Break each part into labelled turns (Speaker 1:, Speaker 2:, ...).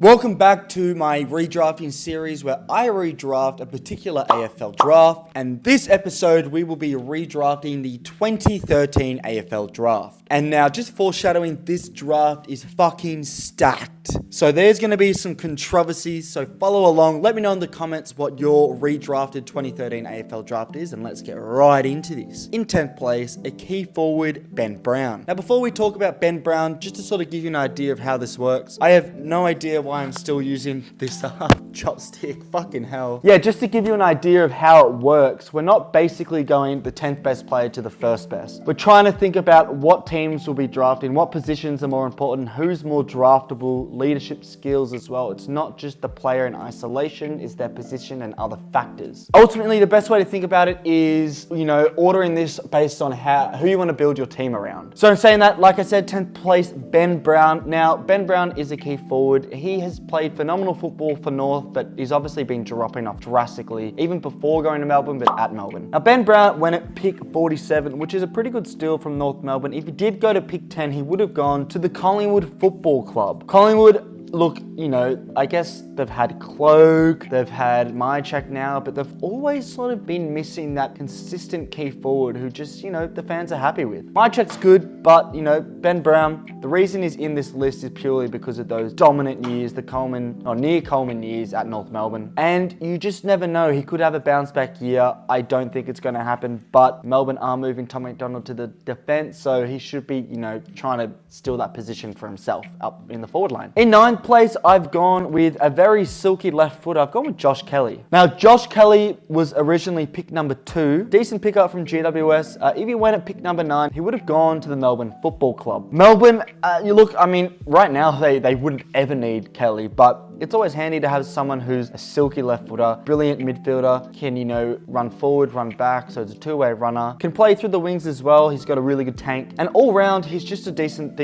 Speaker 1: Welcome back to my redrafting series where I redraft a particular AFL draft, and this episode we will be redrafting the 2013 AFL draft. And now, just foreshadowing, this draft is fucking stacked. So there's going to be some controversies, so follow along. Let me know in the comments what your redrafted 2013 AFL draft is, and let's get right into this. In 10th place, a key forward, Ben Brown. Now, before we talk about Ben Brown, just to sort of give you an idea of how this works, I have no idea why I'm still using this chopstick. Fucking hell. Yeah, just to give you an idea of how it works, we're not basically going the 10th best player to the first best. We're trying to think about what teams will be drafting, what positions are more important, who's more draftable, leadership skills as well. It's not just the player in isolation, it's their position and other factors. Ultimately, the best way to think about it is, ordering this based on who you want to build your team around. So in saying that, like I said, 10th place, Ben Brown. Now, Ben Brown is a key forward. He has played phenomenal football for North, but he's obviously been dropping off drastically, even before going to Melbourne, but at Melbourne. Now, Ben Brown went at pick 47, which is a pretty good steal from North Melbourne. If he did go to pick 10, he would have gone to the Collingwood Football Club. Collingwood, look, I guess they've had Cloak, they've had Mychak now, but they've always sort of been missing that consistent key forward who just, the fans are happy with. Mychak's good, but, Ben Brown, the reason he's in this list is purely because of those dominant years, the near Coleman years at North Melbourne. And you just never know, he could have a bounce back year. I don't think it's going to happen, but Melbourne are moving Tom McDonald to the defense, so he should be, trying to steal that position for himself up in the forward line. In 9th place, I've gone with a very silky left footer. I've gone with Josh Kelly. Now, Josh Kelly was originally pick number 2. Decent pickup from GWS. If he went at pick number 9, he would have gone to the Melbourne Football Club. Melbourne, right now they wouldn't ever need Kelly, but it's always handy to have someone who's a silky left footer, brilliant midfielder, can, run forward, run back, so it's a two-way runner. Can play through the wings as well. He's got a really good tank. And all round, he's just a decent,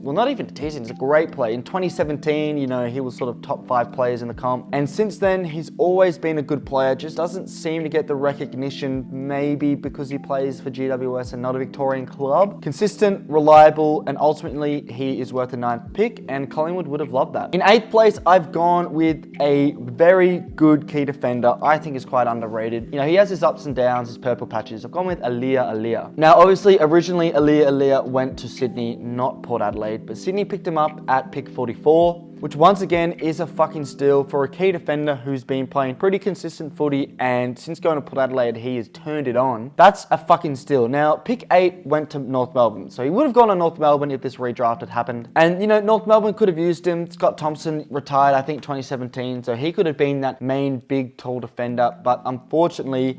Speaker 1: well, not even decent, he's a great player. In 2017, he was sort of top 5 players in the comp. And since then, he's always been a good player, just doesn't seem to get the recognition, maybe because he plays for GWS and not a Victorian club. Consistent, reliable, and ultimately, he is worth a 9th pick, and Collingwood would have loved that. In 8th place, I've gone with a very good key defender. I think is quite underrated. He has his ups and downs, his purple patches. I've gone with Alia. Now, obviously, originally, Alia went to Sydney, not Port Adelaide, but Sydney picked him up at pick 44, which once again is a fucking steal for a key defender who's been playing pretty consistent footy, and since going to Port Adelaide, he has turned it on. That's a fucking steal. Now, pick 8 went to North Melbourne, so he would have gone to North Melbourne if this redraft had happened. And, North Melbourne could have used him. Scott Thompson retired, I think, 2017, so he could have been that main, big, tall defender, but unfortunately,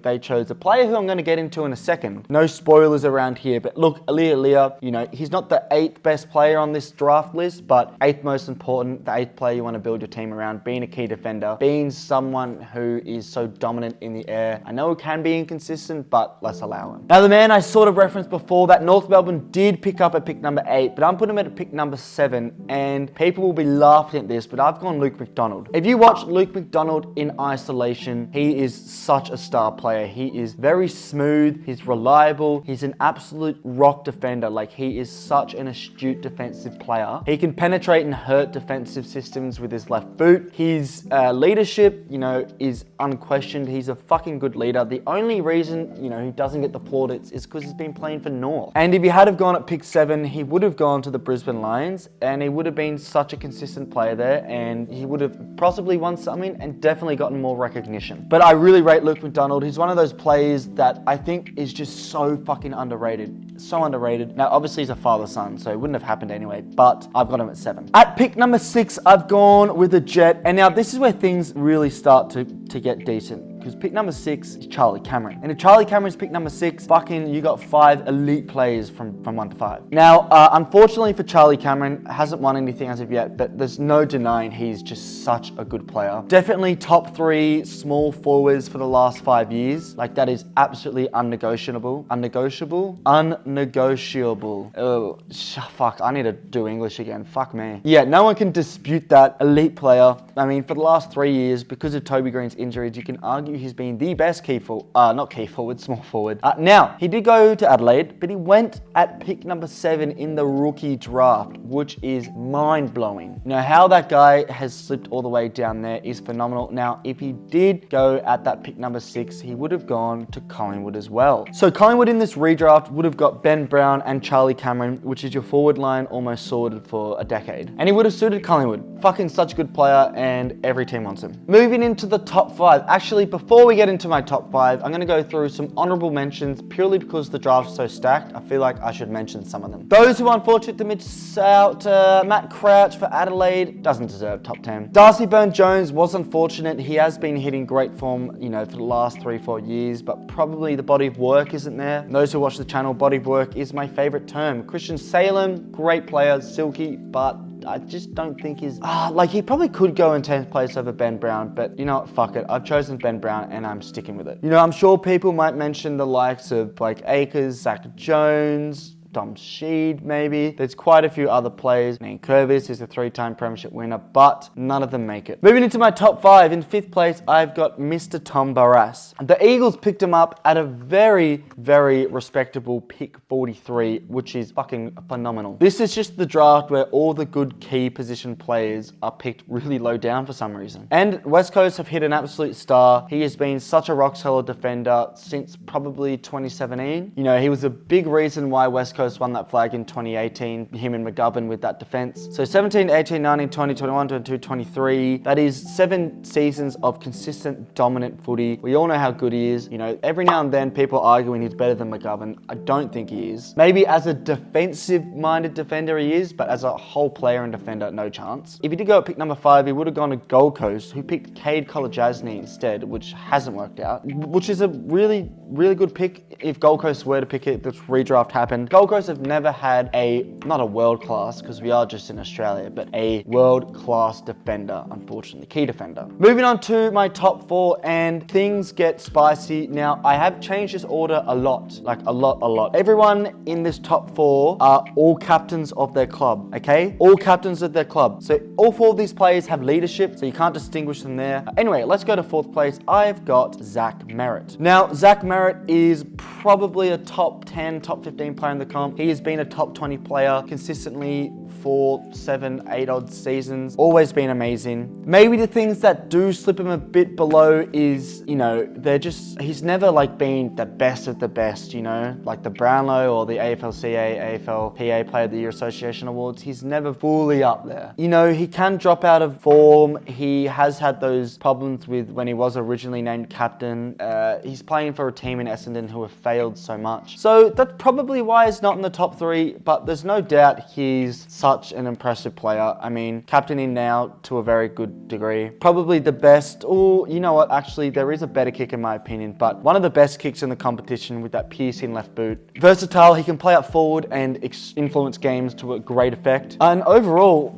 Speaker 1: they chose a player who I'm going to get into in a second. No spoilers around here, but look, Alia, he's not the 8th best player on this draft list, but 8th most important, the 8th player you want to build your team around, being a key defender, being someone who is so dominant in the air. I know it can be inconsistent, but let's allow him. Now, the man I sort of referenced before that North Melbourne did pick up at pick number 8, but I'm putting him at pick number 7, and people will be laughing at this, but I've gone Luke McDonald. If you watch Luke McDonald in isolation, he is such a star player. He is very smooth, he's reliable, he's an absolute rock defender. Like, he is such an astute defensive player. He can penetrate and hurt defensive systems with his left boot. His leadership, is unquestioned. He's a fucking good leader. The only reason, he doesn't get the plaudits is because he's been playing for North. And if he had have gone at pick 7, he would have gone to the Brisbane Lions, and he would have been such a consistent player there, and he would have possibly won something and definitely gotten more recognition. But I really rate Luke McDonald. He's one of those players that I think is just so fucking underrated. So underrated. Now, obviously, he's a father-son, so it wouldn't have happened anyway, but I've got him at 7. At pick number 6, I've gone with a Jet, and now this is where things really start to get decent, because pick number 6 is Charlie Cameron. And if Charlie Cameron's pick number 6, fucking you got 5 elite players from 1 to 5. Now, unfortunately for Charlie Cameron, hasn't won anything as of yet, but there's no denying he's just such a good player. Definitely top 3 small forwards for the last 5 years. Like, that is absolutely unnegotiable. Unnegotiable? Unnegotiable. Oh, fuck, I need to do English again. Fuck me. Yeah, no one can dispute that. Elite player. I mean, for the last 3 years, because of Toby Green's injuries, you can argue he's been the best small forward. Now, he did go to Adelaide, but he went at pick number 7 in the rookie draft, which is mind-blowing. You know, how that guy has slipped all the way down there is phenomenal. Now, if he did go at that pick number 6, he would have gone to Collingwood as well. So Collingwood in this redraft would have got Ben Brown and Charlie Cameron, which is your forward line almost sorted for a decade. And he would have suited Collingwood. Fucking such a good player, and every team wants him. Moving into the top 5. Actually, before we get into my top 5, I'm going to go through some honorable mentions purely because the draft's so stacked. I feel like I should mention some of them. Those who are unfortunate to miss out, Matt Crouch for Adelaide doesn't deserve top 10. Darcy Byrne-Jones was unfortunate. He has been hitting great form, you know, for the last 3-4 years, but probably the body of work isn't there. And those who watch the channel, body of work is my favorite term. Christian Salem, great player, silky, but I just don't think he's... he probably could go in 10th place over Ben Brown, but you know what, fuck it. I've chosen Ben Brown and I'm sticking with it. You know, I'm sure people might mention the likes of Blake Acres, Zach Jones, Dom Sheed, maybe. There's quite a few other players. Ian Curvis is a 3-time premiership winner, but none of them make it. Moving into my top 5, in 5th place, I've got Mr. Tom Barrass. The Eagles picked him up at a very, very respectable pick 43, which is fucking phenomenal. This is just the draft where all the good key position players are picked really low down for some reason. And West Coast have hit an absolute star. He has been such a rock-solid defender since probably 2017. You know, he was a big reason why West Coast won that flag in 2018, him and McGovern with that defense. So 17, 18, 19, 20, 21, 22, 23, that is 7 seasons of consistent dominant footy. We all know how good he is. You know, every now and then people are arguing he's better than McGovern. I don't think he is. Maybe as a defensive-minded defender he is, but as a whole player and defender, no chance. If he did go at pick number 5, he would have gone to Gold Coast, who picked Cade Kolajasny instead, which hasn't worked out, which is a really, really good pick if Gold Coast were to pick it. This redraft happened. Gold Coast have never had not a world class, because we are just in Australia, but a world class defender, unfortunately, key defender. Moving on to my top 4, and things get spicy. Now, I have changed this order a lot, like a lot. Everyone in this top 4 are all captains of their club, okay? All captains of their club. So all 4 of these players have leadership, so you can't distinguish them there. Anyway, let's go to 4th place. I've got Zach Merritt. Now, Zach Merritt is probably a top 10, top 15 player in the comp. He has been a top 20 player consistently for 7, 8 odd seasons. Always been amazing. Maybe the things that do slip him a bit below is, you know, he's never like been the best of the best, you know, like the Brownlow or the AFLCA, AFLPA Player of the Year Association Awards. He's never fully up there. You know, he can drop out of form. He has had those problems with when he was originally named captain. He's playing for a team in Essendon who have failed so much. So that's probably why he's not in the top 3, but there's no doubt he's such an impressive player. I mean, captaining now to a very good degree. Probably the best, or you know what, actually there is a better kick in my opinion, but one of the best kicks in the competition with that piercing left boot. Versatile, he can play up forward and influence games to a great effect. And overall,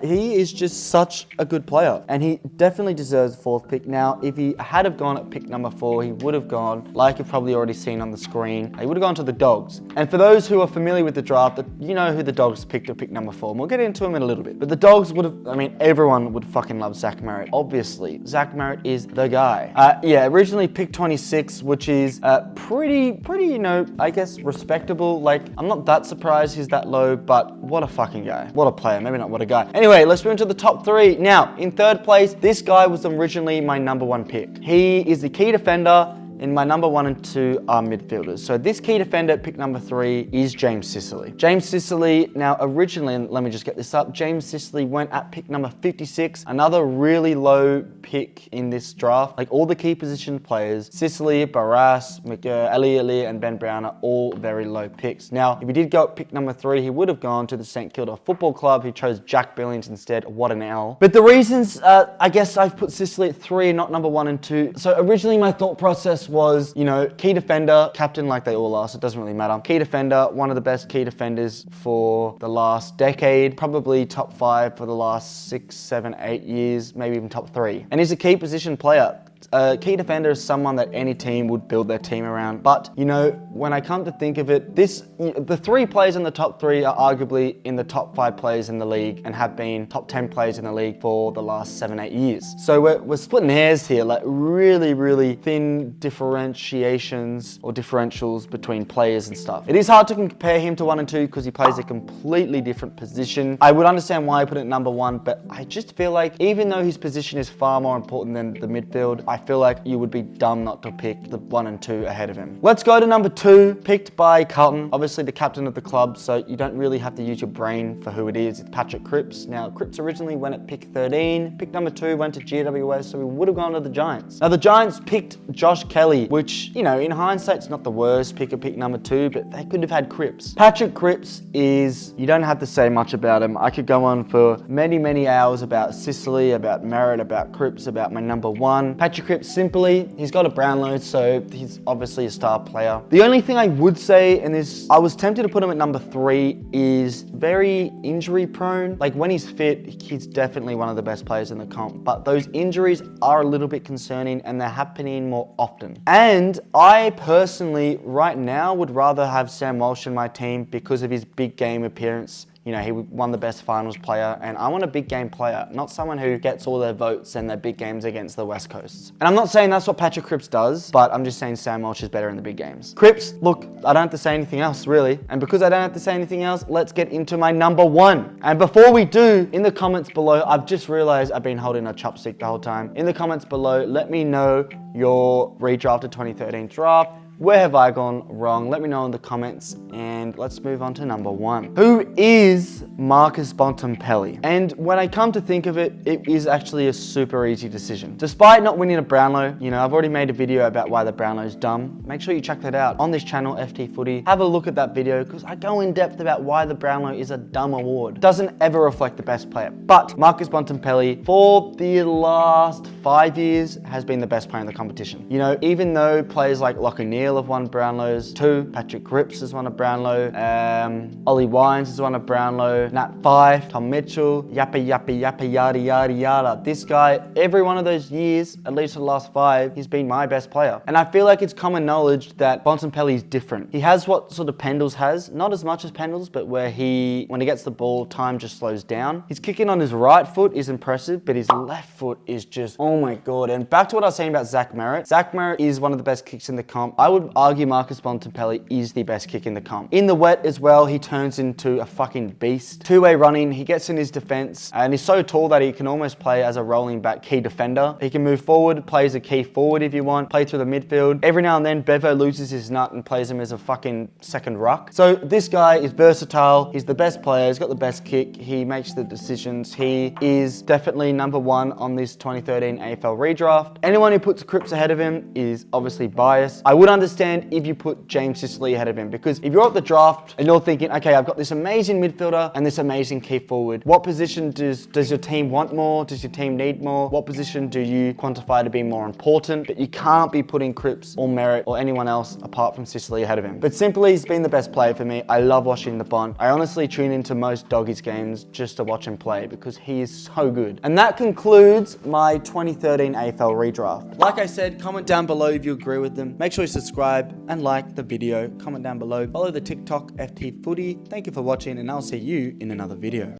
Speaker 1: he is just such a good player, and he definitely deserves 4th pick. Now, if he had have gone at pick number 4, he would have gone, like you've probably already seen on the screen, he would have gone to the Dogs. And for those who are familiar with the draft, you know who the Dogs picked at pick number 4, and we'll get into him in a little bit. But the Dogs would have, I mean, everyone would fucking love Zach Merritt. Obviously, Zach Merritt is the guy. Yeah, originally picked 26, which is pretty, you know, I guess respectable. Like, I'm not that surprised he's that low, but what a fucking guy. What a player, maybe not what a guy. Anyway, let's move into the top 3. Now, in 3rd place, this guy was originally my number 1 pick. He is the key defender, and my number 1 and 2 are midfielders. So this key defender at pick number 3 is James Sicily. James Sicily, now originally, let me just get this up, James Sicily went at pick number 56, another really low pick in this draft. Like all the key position players, Sicily, Barrass, Elliott, and Ben Brown are all very low picks. Now, if he did go at pick number 3, he would have gone to the St Kilda Football Club. He chose Jack Billings instead. What an L. But the reasons, I guess I've put Sicily at 3 and not number 1 and 2. So originally my thought process was, you know, key defender, captain like they all are, so it doesn't really matter. Key defender, one of the best key defenders for the last decade, probably top 5 for the last 6, 7, 8 years, maybe even top 3. And he's a key position player. A key defender is someone that any team would build their team around. But, you know, when I come to think of it, the 3 players in the top 3 are arguably in the top 5 players in the league and have been top 10 players in the league for the last 7-8 years. So we're splitting hairs here, like really, really thin differentiations or differentials between players and stuff. It is hard to compare him to 1 and 2 because he plays a completely different position. I would understand why I put it at number 1, but I just feel like even though his position is far more important than the midfield, I feel like you would be dumb not to pick the 1 and 2 ahead of him. Let's go to number 2, picked by Carlton, obviously the captain of the club, so you don't really have to use your brain for who it is. It's Patrick Cripps. Now, Cripps originally went at pick 13, pick number 2 went to GWS, so we would have gone to the Giants. Now, the Giants picked Josh Kelly, which, you know, in hindsight, it's not the worst pick of pick number 2, but they could have had Cripps. Patrick Cripps is, you don't have to say much about him. I could go on for many, many hours about Sicily, about Merritt, about Cripps, about my number 1. Patrick Cripps, simply, he's got a Brownlow, so he's obviously a star player. The only thing I would say, and this, I was tempted to put him at number 3, is very injury prone. Like when he's fit, he's definitely one of the best players in the comp, but those injuries are a little bit concerning and they're happening more often. And I personally, right now, would rather have Sam Walsh in my team because of his big game appearance. You know, he won the best finals player, and I want a big game player, not someone who gets all their votes and their big games against the West Coasts. And I'm not saying that's what Patrick Cripps does, but I'm just saying Sam Walsh is better in the big games. Cripps, look, I don't have to say anything else, really. And because I don't have to say anything else, let's get into my number 1. And before we do, in the comments below, I've just realized I've been holding a chopstick the whole time. In the comments below, let me know your redrafted 2013 draft. Where have I gone wrong? Let me know in the comments, and let's move on to number 1. Who is Marcus Bontempelli? And when I come to think of it, it is actually a super easy decision. Despite not winning a Brownlow, you know, I've already made a video about why the Brownlow's dumb. Make sure you check that out on this channel, FTFooty. Have a look at that video because I go in depth about why the Brownlow is a dumb award. Doesn't ever reflect the best player. But Marcus Bontempelli, for the last 5 years, has been the best player in the competition. You know, even though players like Lachie Neale have won Brownlows, 2, Patrick Cripps has won a Brownlow, Ollie Wines has won a Brownlow, Nat Fyfe, Tom Mitchell, yappa yada yada yada. This guy, every one of those years, at least for the last 5, he's been my best player. And I feel like it's common knowledge that Bontempelli is different. He has what sort of Pendles has, not as much as Pendles, but where when he gets the ball, time just slows down. His kicking on his right foot is impressive, but his left foot is just, oh my God. And back to what I was saying about Zach Merritt. Zach Merritt is one of the best kicks in the comp. I would argue Marcus Bontempelli is the best kick in the comp. In the wet as well, he turns into a fucking beast. Two-way running, he gets in his defense, and he's so tall that he can almost play as a rolling back key defender. He can move forward, plays a key forward if you want, play through the midfield. Every now and then, Bevo loses his nut and plays him as a fucking second ruck. So this guy is versatile. He's the best player. He's got the best kick. He makes the decisions. He is definitely number 1 on this 2013 AFL redraft. Anyone who puts Cripps ahead of him is obviously biased. I would understand if you put James Sicily ahead of him, because if you're at the draft and you're thinking, okay, I've got this amazing midfielder and this amazing key forward, what position does your team want more? Does your team need more? What position do you quantify to be more important? But you can't be putting Cripps or Merritt or anyone else apart from Sicily ahead of him. But simply, he's been the best player for me. I love watching the Bont. I honestly tune into most Doggies games just to watch him play because he is so good. And that concludes my 2013 AFL redraft. Like I said, comment down below if you agree with them. Make sure you subscribe and like the video. Comment down below. Follow the TikTok FTFooty. Thank you for watching, and I'll see you in another video.